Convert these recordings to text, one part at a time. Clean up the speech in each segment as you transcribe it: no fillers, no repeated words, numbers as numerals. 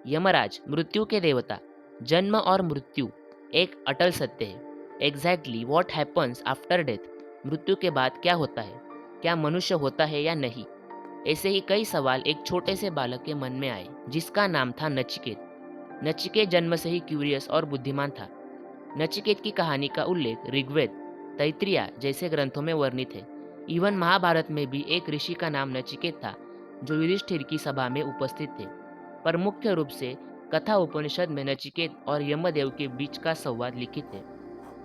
यमराज मृत्यु के देवता। जन्म और मृत्यु एक अटल सत्य है। Exactly what happens after death. मृत्यु के बाद क्या होता है? क्या मनुष्य होता है या नहीं? ऐसे ही कई सवाल एक छोटे से बालक के मन में आए जिसका नाम था नचिकेत। नचिकेत जन्म से ही क्यूरियस और बुद्धिमान था। नचिकेत की कहानी का उल्लेख ऋग्वेद, तैत्तिरीय जैसे ग्रंथों में वर्णित है। इवन महाभारत में भी एक ऋषि का नाम नचिकेत था जो युधिष्ठिर की सभा में उपस्थित थे। पर मुख्य रूप से कथा उपनिषद में नचिकेत और यमदेव के बीच का संवाद लिखित है।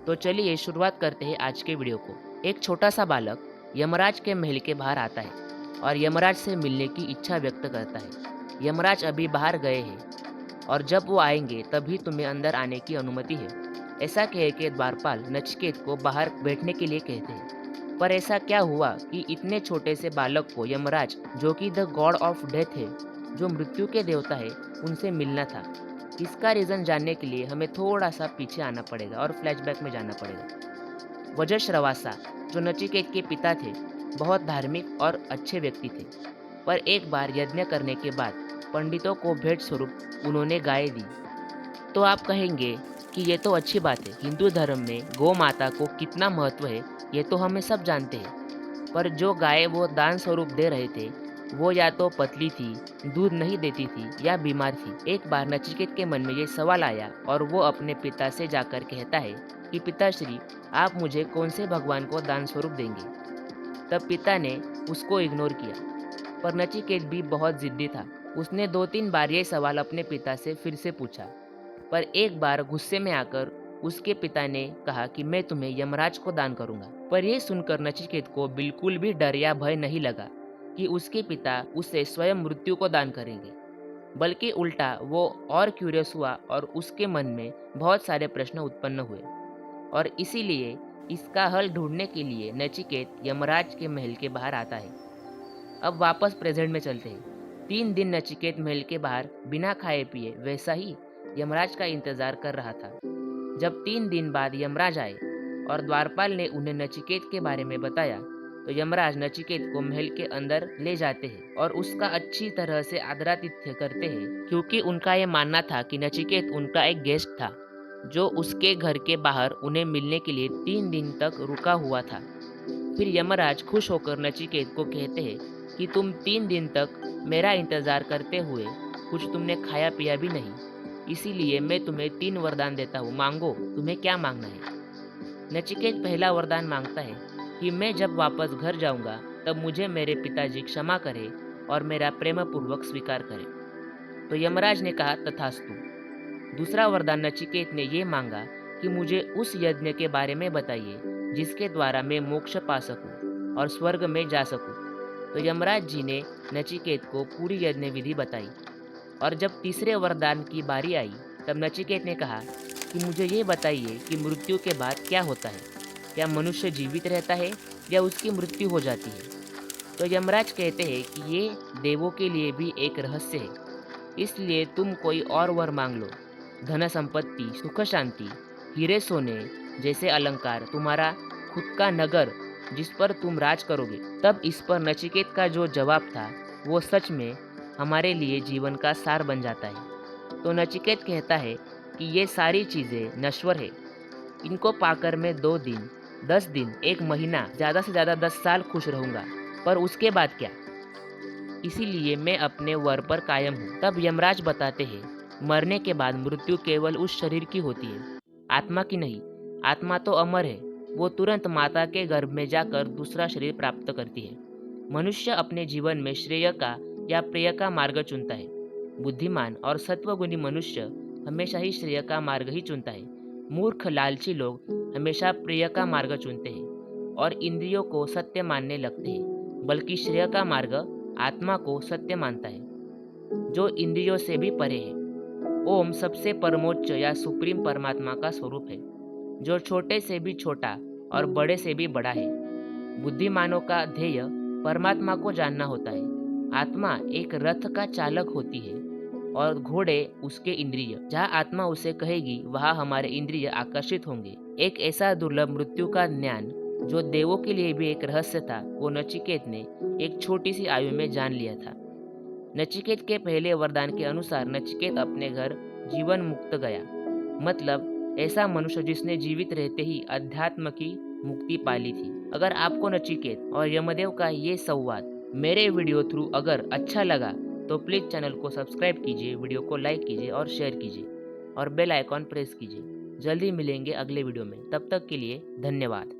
तो चलिए शुरुआत करते हैं आज के वीडियो को। एक छोटा सा बालक यमराज के महल के बाहर आता है और यमराज से मिलने की इच्छा व्यक्त करता है। यमराज अभी बाहर गए हैं और जब वो आएंगे तभी तुम्हें अंदर आने की अनुमति है। ऐसा कह के द्वारपाल नचिकेत को बाहर बैठने के लिए कहते हैं। पर ऐसा क्या हुआ कि इतने छोटे से बालक को यमराज, जो कि द गॉड ऑफ डेथ है, जो मृत्यु के देवता है, उनसे मिलना था? इसका रीज़न जानने के लिए हमें थोड़ा सा पीछे आना पड़ेगा और फ्लैशबैक में जाना पड़ेगा। वज्रश्रवासा, जो नचिकेत के पिता थे, बहुत धार्मिक और अच्छे व्यक्ति थे। पर एक बार यज्ञ करने के बाद पंडितों को भेंट स्वरूप उन्होंने गाय दी। तो आप कहेंगे कि ये तो अच्छी बात है, हिंदू धर्म में गौ माता को कितना महत्व है ये तो हमें सब जानते हैं। पर जो गाय वो दान स्वरूप दे रहे थे वो या तो पतली थी, दूध नहीं देती थी, या बीमार थी। एक बार नचिकेत के मन में ये सवाल आया और वो अपने पिता से जाकर कहता है कि पिताश्री, आप मुझे कौन से भगवान को दान स्वरूप देंगे? तब पिता ने उसको इग्नोर किया। पर नचिकेत भी बहुत जिद्दी था। उसने 2-3 बार ये सवाल अपने पिता से फिर से पूछा। पर एक बार गुस्से में आकर उसके पिता ने कहा कि मैं तुम्हें यमराज को दान करूंगा। पर यह सुनकर नचिकेत को बिल्कुल भी डर या भय नहीं लगा कि उसके पिता उसे स्वयं मृत्यु को दान करेंगे। बल्कि उल्टा वो और क्यूरियस हुआ और उसके मन में बहुत सारे प्रश्न उत्पन्न हुए। और इसीलिए इसका हल ढूंढने के लिए नचिकेत यमराज के महल के बाहर आता है। अब वापस प्रेजेंट में चलते हैं। 3 दिन नचिकेत महल के बाहर बिना खाए पिए वैसा ही यमराज का इंतजार कर रहा था। जब 3 दिन बाद यमराज आए और द्वारपाल ने उन्हें नचिकेत के बारे में बताया, तो यमराज नचिकेत को महल के अंदर ले जाते हैं और उसका अच्छी तरह से आदरातिथ्य करते हैं, क्योंकि उनका ये मानना था कि नचिकेत उनका एक गेस्ट था जो उसके घर के बाहर उन्हें मिलने के लिए 3 दिन तक रुका हुआ था। फिर यमराज खुश होकर नचिकेत को कहते हैं कि तुम 3 दिन तक मेरा इंतजार करते हुए कुछ तुमने खाया पिया भी नहीं, इसीलिए मैं तुम्हें 3 वरदान देता हूँ, मांगो, तुम्हें क्या मांगना है? नचिकेत पहला वरदान मांगता है कि मैं जब वापस घर जाऊंगा तब मुझे मेरे पिताजी क्षमा करें और मेरा प्रेम पूर्वक स्वीकार करें। तो यमराज ने कहा तथास्तु। दूसरा वरदान नचिकेत ने ये मांगा कि मुझे उस यज्ञ के बारे में बताइए जिसके द्वारा मैं मोक्ष पा सकूं और स्वर्ग में जा सकूं। तो यमराज जी ने नचिकेत को पूरी यज्ञ विधि बताई। और जब तीसरे वरदान की बारी आई तब नचिकेत ने कहा कि मुझे ये बताइए कि मृत्यु के बाद क्या होता है? क्या मनुष्य जीवित रहता है या उसकी मृत्यु हो जाती है? तो यमराज कहते हैं कि ये देवों के लिए भी एक रहस्य है, इसलिए तुम कोई और वर मांग लो। धन संपत्ति, सुख शांति, हीरे सोने जैसे अलंकार, तुम्हारा खुद का नगर जिस पर तुम राज करोगे। तब इस पर नचिकेत का जो जवाब था वो सच में हमारे लिए जीवन का सार बन जाता है। तो नचिकेत कहता है कि ये सारी चीज़ें नश्वर है, इनको पाकर मैं 2 दिन, 10 दिन, 1 महीना, ज़्यादा से ज़्यादा 10 साल खुश रहूँगा। पर उसके बाद क्या? इसीलिए मैं अपने वर पर कायम हूँ। तब यमराज बताते हैं, मरने के बाद मृत्यु केवल उस शरीर की होती है, आत्मा की नहीं। आत्मा तो अमर है, वो तुरंत माता के गर्भ में जाकर दूसरा शरीर प्राप्त करती है। मनुष्य अपने जीवन में श्रेय का या प्रिय का मार्ग चुनता है। बुद्धिमान और सत्वगुणी मनुष्य हमेशा ही श्रेय का मार्ग ही चुनता है। मूर्ख लालची लोग हमेशा प्रिय का मार्ग चुनते हैं और इंद्रियों को सत्य मानने लगते हैं, बल्कि श्रेय का मार्ग आत्मा को सत्य मानता है, जो इंद्रियों से भी परे है। ओम सबसे परमोच्च या सुप्रीम परमात्मा का स्वरूप है, जो छोटे से भी छोटा और बड़े से भी बड़ा है। बुद्धिमानों का ध्येय परमात्मा को जानना होता है। आत्मा एक रथ का चालक होती है और घोड़े उसके इंद्रिय। जहाँ आत्मा उसे कहेगी वहाँ हमारे इंद्रिय आकर्षित होंगे। एक ऐसा दुर्लभ मृत्यु का ज्ञान जो देवों के लिए भी एक रहस्य था, वो नचिकेत ने एक छोटी सी आयु में जान लिया था। नचिकेत के पहले वरदान के अनुसार नचिकेत अपने घर जीवन मुक्त गया, मतलब ऐसा मनुष्य जिसने जीवित रहते ही अध्यात्म की मुक्ति पाली थी। अगर आपको नचिकेत और यमदेव का ये संवाद मेरे वीडियो थ्रू अगर अच्छा लगा तो प्लीज़ चैनल को सब्सक्राइब कीजिए, वीडियो को लाइक कीजिए और शेयर कीजिए और बेल आइकॉन प्रेस कीजिए। जल्दी मिलेंगे अगले वीडियो में, तब तक के लिए धन्यवाद।